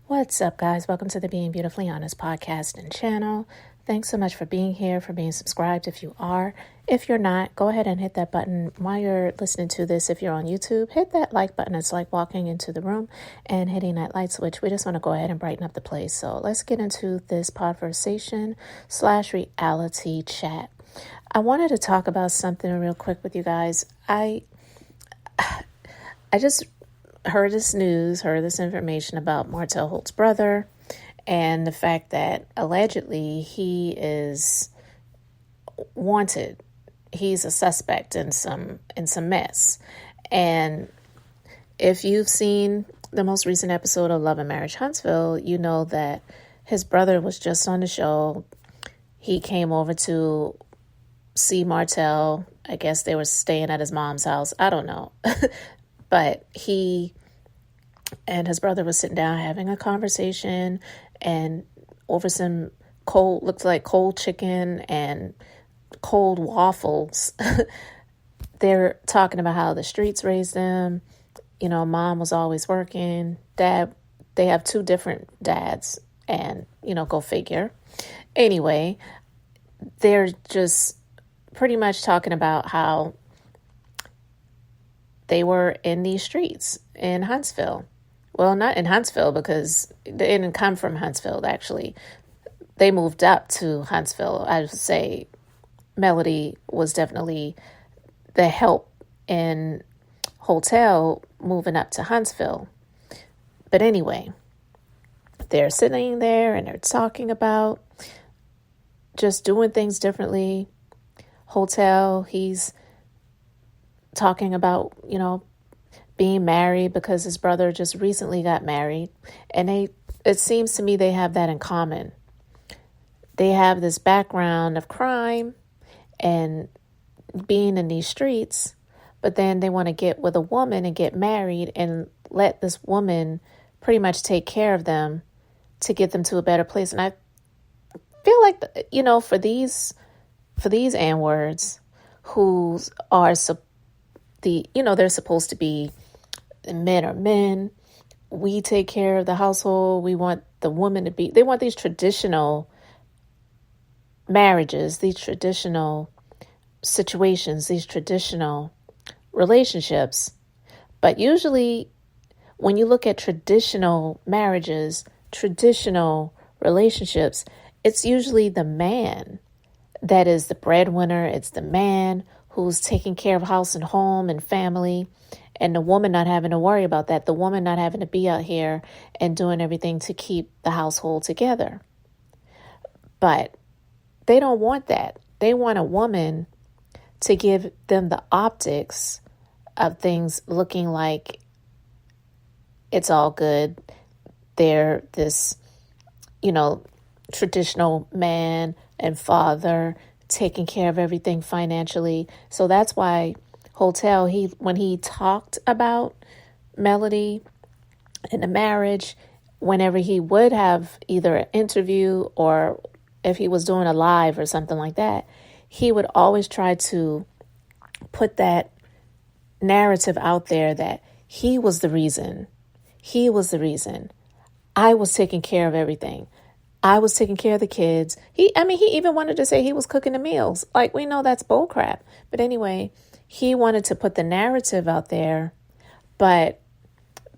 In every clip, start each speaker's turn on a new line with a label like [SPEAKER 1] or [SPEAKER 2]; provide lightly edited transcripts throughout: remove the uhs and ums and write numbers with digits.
[SPEAKER 1] What's up, guys? Welcome to the Being Beautifully Honest podcast and channel. Thanks so much for being here, for being subscribed if you are. If you're not, go ahead and hit that button while you're listening to this. If you're on YouTube, hit that like button. It's like walking into the room and hitting that light switch. We just want to go ahead and brighten up the place. So let's get into this podversation/reality chat. I wanted to talk about something real quick with you guys. I just heard this information about Martellholt's brother and the fact that allegedly he is wanted. He's a suspect in some mess. And if you've seen the most recent episode of Love and Marriage Huntsville, you know that his brother was just on the show. He came over to see Martell. I guess they were staying at his mom's house. I don't know. But he and his brother was sitting down having a conversation and over some looked like cold chicken and cold waffles. They're talking about how the streets raised them. You know, mom was always working. Dad, they have two different dads and, go figure. Anyway, they're just pretty much talking about how they were in these streets in Huntsville. Well, not in Huntsville because they didn't come from Huntsville, actually. They moved up to Huntsville. I would say Melody was definitely the help in hotel moving up to Huntsville. But anyway, they're sitting there and they're talking about just doing things differently. Hotel, he's talking about, being married because his brother just recently got married. And it seems to me they have that in common. They have this background of crime and being in these streets, but then they want to get with a woman and get married and let this woman pretty much take care of them to get them to a better place. And I feel like, for these N-words who are they're supposed to be men are men. We take care of the household. We want the woman they want these traditional marriages, these traditional situations, these traditional relationships. But usually when you look at traditional marriages, traditional relationships, it's usually the man that is the breadwinner. It's the man who's taking care of house and home and family, and the woman not having to worry about that, the woman not having to be out here and doing everything to keep the household together. But they don't want that. They want a woman to give them the optics of things looking like it's all good. They're this, traditional man and father taking care of everything financially. So that's why Hotel, when he talked about Melody and the marriage, whenever he would have either an interview or if he was doing a live or something like that, he would always try to put that narrative out there that he was the reason. He was the reason. I was taking care of everything. I was taking care of the kids. He even wanted to say he was cooking the meals. Like, we know that's bullcrap. But anyway, he wanted to put the narrative out there. But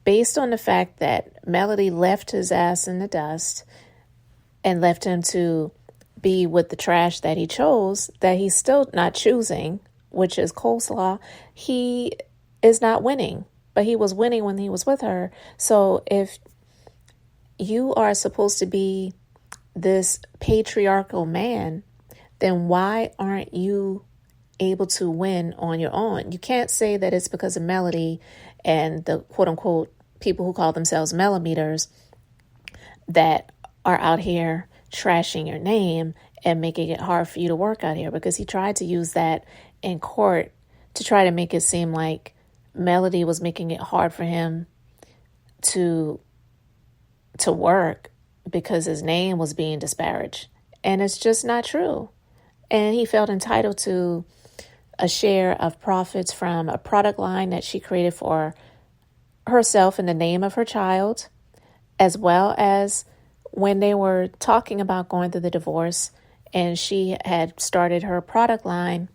[SPEAKER 1] based on the fact that Melody left his ass in the dust and left him to be with the trash that he chose, that he's still not choosing, which is coleslaw, he is not winning. But he was winning when he was with her. So if you are supposed to be this patriarchal man, then why aren't you able to win on your own? You can't say that it's because of Melody and the quote unquote people who call themselves millimeters that are out here trashing your name and making it hard for you to work out here, because he tried to use that in court to try to make it seem like Melody was making it hard for him to work because his name was being disparaged. And it's just not true. And he felt entitled to a share of profits from a product line that she created for herself in the name of her child. as well as when they were talking about going through the divorce and she had started her product line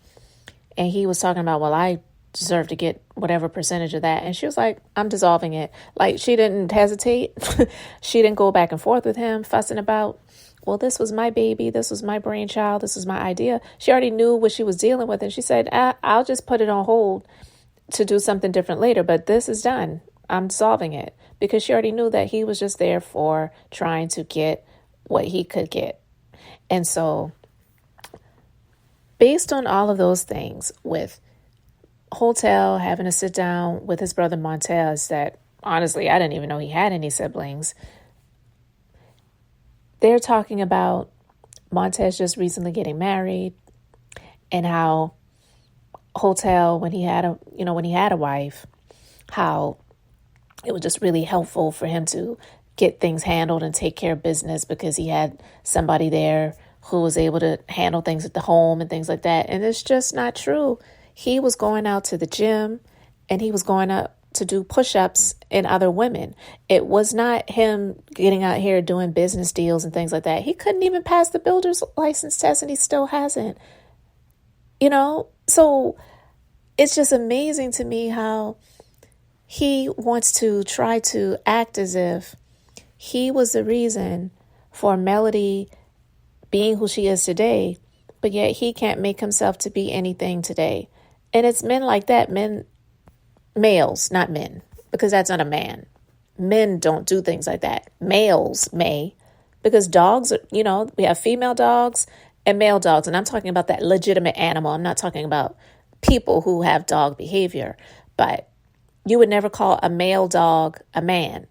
[SPEAKER 1] and he was talking about, well, I deserve to get whatever percentage of that. And she was like, I'm dissolving it. Like, she didn't hesitate. She didn't go back and forth with him, fussing about, well, this was my baby. This was my brainchild. This was my idea. She already knew what she was dealing with. And she said, I'll just put it on hold to do something different later. But this is done. I'm dissolving it, because she already knew that he was just there for trying to get what he could get. And so based on all of those things, with Hotel having to sit down with his brother Montez, that honestly, I didn't even know he had any siblings. They're talking about Montez just recently getting married and how Hotel, when he had a wife, how it was just really helpful for him to get things handled and take care of business because he had somebody there who was able to handle things at the home and things like that. And it's just not true. He was going out to the gym and he was going up to do push-ups in other women. It was not him getting out here doing business deals and things like that. He couldn't even pass the builder's license test, and he still hasn't. So it's just amazing to me how he wants to try to act as if he was the reason for Melody being who she is today, but yet he can't make himself to be anything today. And it's men like that, males, not men, because that's not a man. Men don't do things like that. Males may, because dogs, we have female dogs and male dogs. And I'm talking about that legitimate animal. I'm not talking about people who have dog behavior. But you would never call a male dog a man.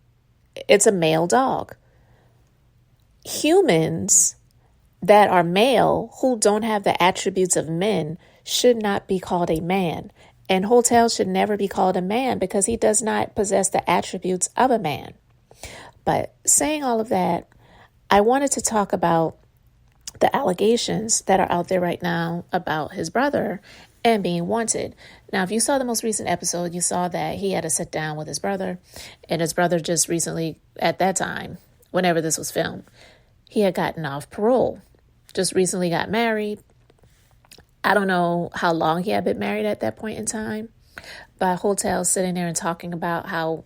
[SPEAKER 1] It's a male dog. Humans that are male who don't have the attributes of men should not be called a man. And Hotel should never be called a man because he does not possess the attributes of a man. But saying all of that, I wanted to talk about the allegations that are out there right now about his brother and being wanted. Now, if you saw the most recent episode, you saw that he had to sit down with his brother, and his brother just recently, at that time, whenever this was filmed, he had gotten off parole, just recently got married. I don't know how long he had been married at that point in time, but Hotel sitting there and talking about how,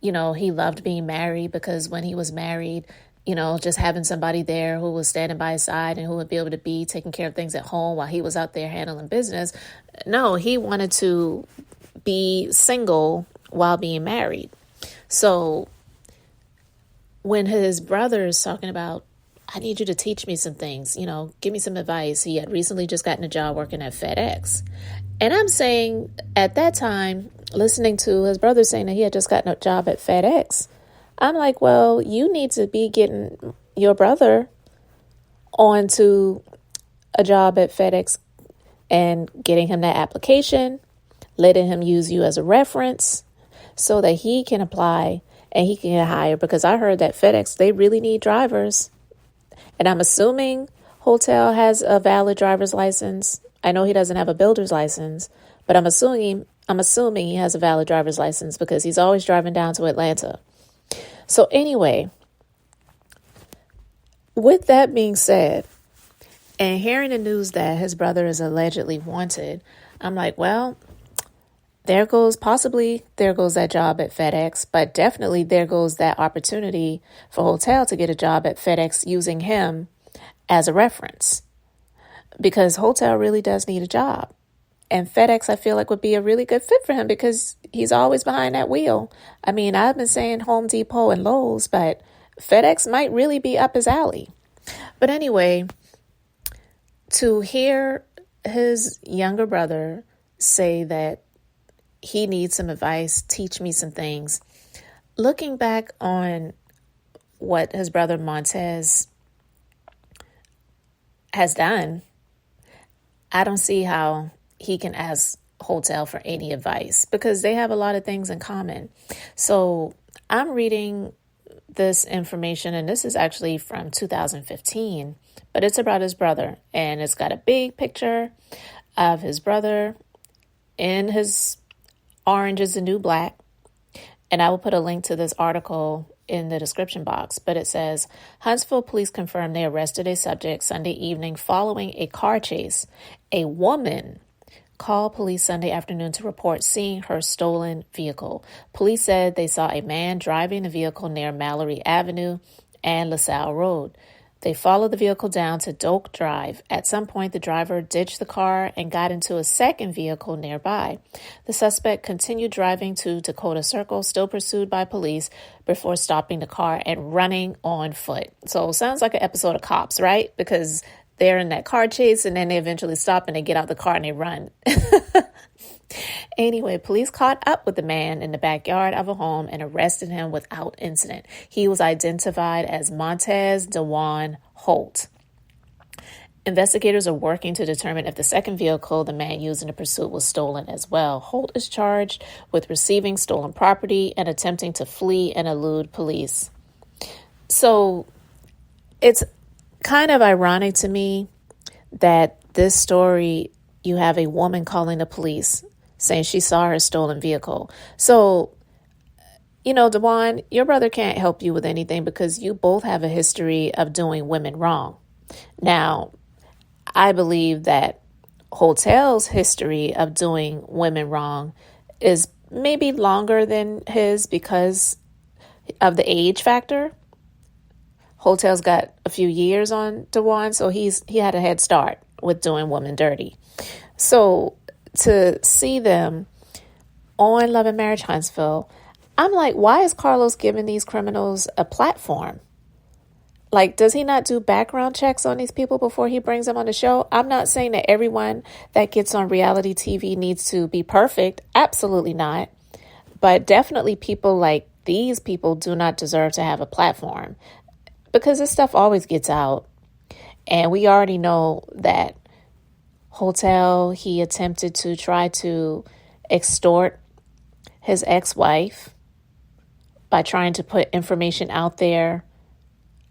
[SPEAKER 1] he loved being married because when he was married, just having somebody there who was standing by his side and who would be able to be taking care of things at home while he was out there handling business. No, he wanted to be single while being married. So when his brother is talking about, I need you to teach me some things, give me some advice. He had recently just gotten a job working at FedEx. And I'm saying at that time, listening to his brother saying that he had just gotten a job at FedEx, I'm like, well, you need to be getting your brother onto a job at FedEx and getting him that application, letting him use you as a reference so that he can apply and he can get hired. Because I heard that FedEx, they really need drivers. And I'm assuming Hotel has a valid driver's license. I know he doesn't have a builder's license, but I'm assuming he has a valid driver's license because he's always driving down to Atlanta. So anyway, with that being said, and hearing the news that his brother is allegedly wanted, I'm like, well, there goes that job at FedEx, but definitely there goes that opportunity for Hotel to get a job at FedEx using him as a reference, because Hotel really does need a job. And FedEx, I feel like, would be a really good fit for him because he's always behind that wheel. I mean, I've been saying Home Depot and Lowe's, but FedEx might really be up his alley. But anyway, to hear his younger brother say that he needs some advice, teach me some things. Looking back on what his brother Montez has done, I don't see how he can ask Hotel for any advice because they have a lot of things in common. So I'm reading this information, and this is actually from 2015, but it's about his brother, and it's got a big picture of his brother in his Orange is the New Black. And I will put a link to this article in the description box, but it says, Huntsville police confirmed they arrested a subject Sunday evening following a car chase. A woman called police Sunday afternoon to report seeing her stolen vehicle. Police said they saw a man driving the vehicle near Mallory Avenue and LaSalle Road. They followed the vehicle down to Doak Drive. At some point, the driver ditched the car and got into a second vehicle nearby. The suspect continued driving to Dakota Circle, still pursued by police, before stopping the car and running on foot. So sounds like an episode of Cops, right? Because they're in that car chase and then they eventually stop and they get out the car and they run. Anyway, police caught up with the man in the backyard of a home and arrested him without incident. He was identified as Montez DeWanholt. Investigators are working to determine if the second vehicle the man used in the pursuit was stolen as well. Holt is charged with receiving stolen property and attempting to flee and elude police. So it's kind of ironic to me that this story, you have a woman calling the police saying she saw her stolen vehicle. So, Dewan, your brother can't help you with anything because you both have a history of doing women wrong. Now, I believe that Holtell's history of doing women wrong is maybe longer than his because of the age factor. Holtell's got a few years on Dewan, so he had a head start with doing women dirty. So to see them on Love and Marriage Huntsville, I'm like, why is Carlos giving these criminals a platform? Like, does he not do background checks on these people before he brings them on the show? I'm not saying that everyone that gets on reality TV needs to be perfect. Absolutely not. But definitely people like these people do not deserve to have a platform because this stuff always gets out. And we already know that Hotel, he attempted to try to extort his ex-wife by trying to put information out there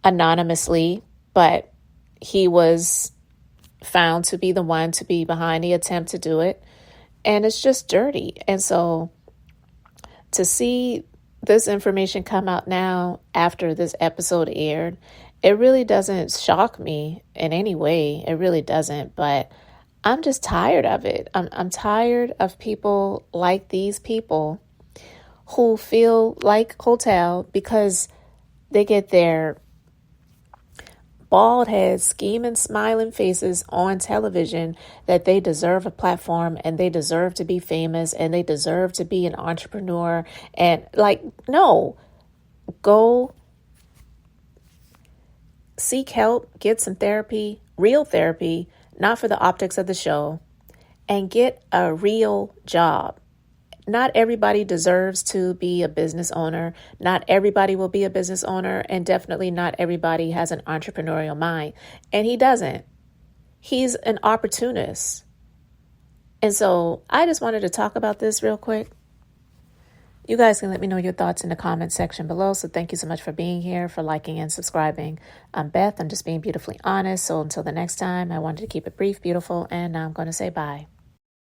[SPEAKER 1] anonymously, but he was found to be the one to be behind the attempt to do it. And it's just dirty. And so to see this information come out now after this episode aired, it really doesn't shock me in any way. It really doesn't. But I'm just tired of it. I'm tired of people like these people who feel like Hotel because they get their bald heads, scheming, smiling faces on television that they deserve a platform and they deserve to be famous and they deserve to be an entrepreneur. And no, go seek help, get some therapy, real therapy, not for the optics of the show, and get a real job. Not everybody deserves to be a business owner. Not everybody will be a business owner, and definitely not everybody has an entrepreneurial mind. And he doesn't. He's an opportunist. And so I just wanted to talk about this real quick. You guys can let me know your thoughts in the comment section below. So thank you so much for being here, for liking and subscribing. I'm Beth. I'm just being beautifully honest. So until the next time, I wanted to keep it brief, beautiful, and I'm going to say bye.